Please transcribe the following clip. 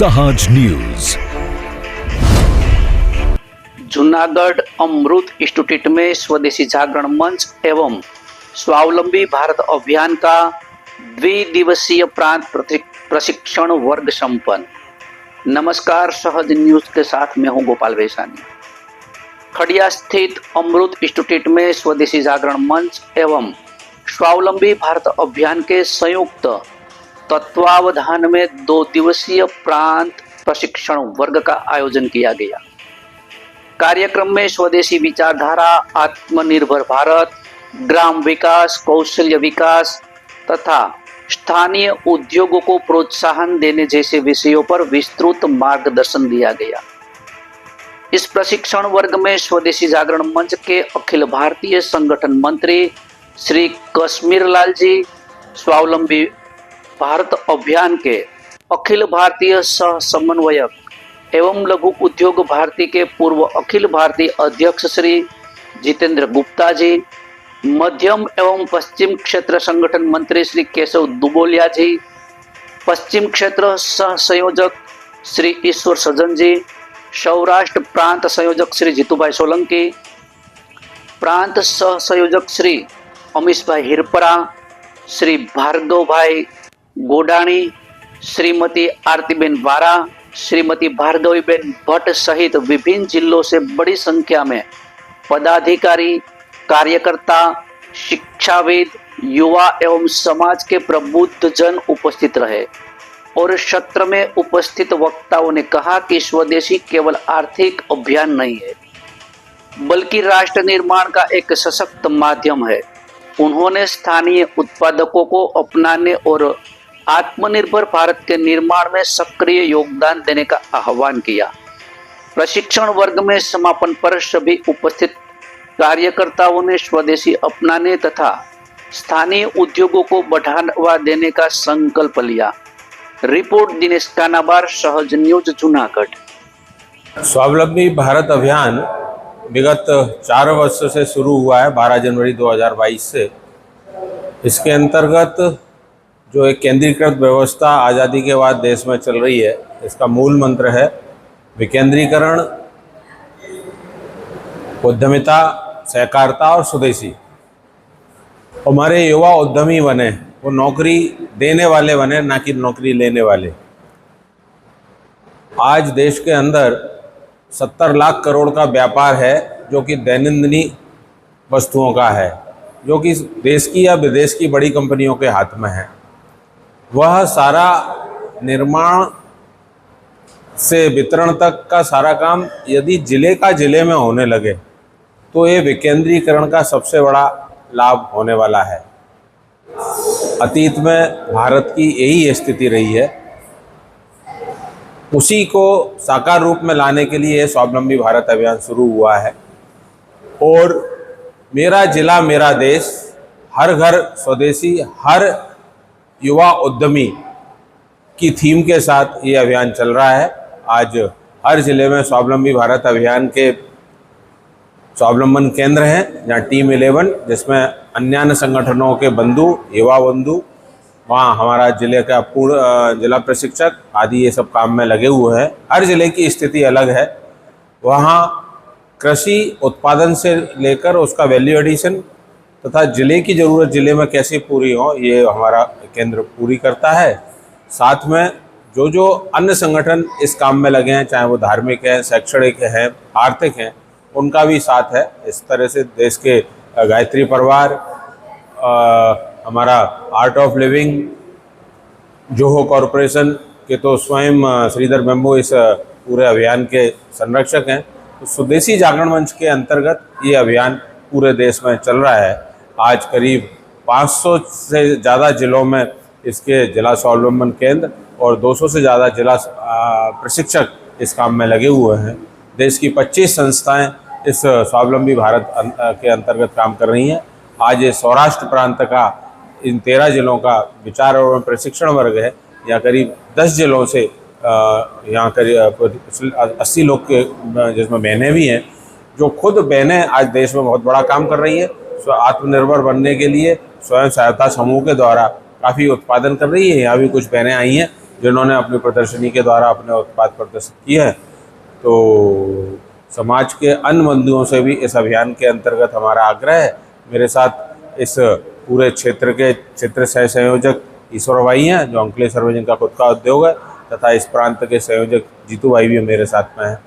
સહાજ news. Junagadh अमृत institute में स्वदेशी जागरण मंच एवं स्वावलंबी भारत अभियान का द्विदिवसीय प्रांत प्रशिक्षण वर्ग संपन्न। नमस्कार, सहज न्यूज के साथ मैं हूं गोपाल वैशानी। खड़िया स्थित अमृत इंस्टीट्यूट में स्वदेशी जागरण मंच एवं स्वावलंबी भारत अभियान के संयुक्त तत्वावधान में 2 दिवसीय प्रांत प्रशिक्षण वर्ग का आयोजन किया गया। कार्यक्रम में स्वदेशी विचारधारा, आत्मनिर्भर भारत, ग्राम विकास, कौशल्य विकास तथा स्थानीय उद्योगों को प्रोत्साहन देने जैसे विषयों पर विस्तृत मार्गदर्शन दिया गया। इस प्रशिक्षण वर्ग में स्वदेशी जागरण मंच के अखिल भारतीय संगठन मंत्री श्री कश्मीर लाल जी, स्वावलंबी भारत अभियान के अखिल भारतीय सह समन्वयक एवं लघु उद्योग भारती के पूर्व अखिल भारतीय अध्यक्ष श्री जितेंद्र गुप्ता जी, मध्यम एवं पश्चिम क्षेत्र संगठन मंत्री श्री केशव दुबोलिया जी, पश्चिम क्षेत्र सह संयोजक श्री ईश्वर सज्जन जी, सौराष्ट्र प्रांत संयोजक श्री जीतूभाई सोलंकी, प्रांत सह संयोजक श्री अमीश भाई हिरपरा, श्री भार्गव भाई गोडाणी, श्रीमती आरतीबेन वारा, श्रीमती भार्गवीबेन भट्ट सहित विभिन्न जिलों से बड़ी संख्या में पदाधिकारी, कार्यकर्ता, शिक्षाविद, युवा एवं समाज के प्रबुद्ध जन उपस्थित रहे और सत्र में उपस्थित वक्ताओं ने कहा कि स्वदेशी केवल आर्थिक अभियान नहीं है बल्कि राष्ट्र निर्माण का एक सशक्त माध्यम है। उन्होंने स्थानीय उत्पादकों को अपनाने और आत्मनिर्भर भारत के निर्माण में सक्रिय योगदान देने का आह्वान किया। प्रशिक्षण वर्ग में समापन पर सभी उपस्थित कार्यकर्ताओं ने स्वदेशी अपनाने तथा स्थानीय उद्योगों को बढ़ावा देने का संकल्प लिया। रिपोर्ट दिनेश कानाबार, सहज न्यूज, जूनागढ़। स्वावलंबी भारत अभियान विगत 4 वर्षों से शुरू हुआ है, 12 जनवरी 2022 से। इसके अंतर्गत जो एक केंद्रीकृत व्यवस्था आज़ादी के बाद देश में चल रही है, इसका मूल मंत्र है विकेंद्रीकरण, उद्यमिता, सहकारिता और स्वदेशी। हमारे युवा उद्यमी बने, वो नौकरी देने वाले बने, ना कि नौकरी लेने वाले। आज देश के अंदर 70 लाख करोड़ का व्यापार है जो कि दैनंदिनी वस्तुओं का है, जो कि देश की या विदेश की बड़ी कंपनियों के हाथ में है। वह सारा निर्माण से वितरण तक का सारा काम यदि जिले में होने लगे तो ये विकेंद्रीकरण का सबसे बड़ा लाभ होने वाला है। अतीत में भारत की यही स्थिति रही है। उसी को साकार रूप में लाने के लिए स्वावलंबी भारत अभियान शुरू हुआ है और मेरा जिला मेरा देश, हर घर स्वदेशी, हर युवा उद्यमी की थीम के साथ ये अभियान चल रहा है। आज हर जिले में स्वावलंबी भारत अभियान के स्वावलंबन केंद्र हैं, जहाँ टीम 11 जिसमें अन्य संगठनों के बंधु, युवा बंधु, वहाँ हमारा जिले का जिला प्रशिक्षक आदि ये सब काम में लगे हुए हैं। हर जिले की स्थिति अलग है। वहाँ कृषि उत्पादन से लेकर उसका वैल्यू एडिशन तथा जिले की ज़रूरत जिले में कैसे पूरी हो, ये हमारा केंद्र पूरी करता है। साथ में जो अन्य संगठन इस काम में लगे हैं, चाहे वो धार्मिक हैं, शैक्षणिक हैं, आर्थिक हैं, उनका भी साथ है। इस तरह से देश के गायत्री परिवार, हमारा art of living, Zoho corporation के तो स्वयं श्रीधर बेम्बू इस पूरे अभियान के संरक्षक हैं। तो स्वदेशी जागरण मंच के अंतर्गत ये अभियान पूरे देश में चल रहा है। आज करीब 500 से ज़्यादा जिलों में इसके जिला स्वावलंबन केंद्र और 200 से ज़्यादा जिला प्रशिक्षक इस काम में लगे हुए हैं। देश की 25 संस्थाएं इस स्वावलंबी भारत के अंतर्गत काम कर रही हैं। आज ये सौराष्ट्र प्रांत का इन 13 जिलों का विचार और प्रशिक्षण वर्ग है। यहाँ करीब 10 जिलों से यहाँ करीब 80 लोग के, जिसमें बहनें भी हैं, जो खुद बहनें आज देश में बहुत बड़ा काम कर रही है। आत्मनिर्भर बनने के लिए स्वयं सहायता समूह के द्वारा काफ़ी उत्पादन कर रही है। यहाँ भी कुछ बहनें आई हैं जिन्होंने अपनी प्रदर्शनी के द्वारा अपने उत्पाद प्रदर्शित किए हैं। तो समाज के अन्य बंधुओं से भी इस अभियान के अंतर्गत हमारा आग्रह है। मेरे साथ इस पूरे क्षेत्र के क्षेत्र सह संयोजक ईश्वर भाई हैं, जो अंकलेश्वर में जिनका खुद का उद्योग है, तथा इस प्रांत के संयोजक जीतू भाई भी मेरे साथ में हैं।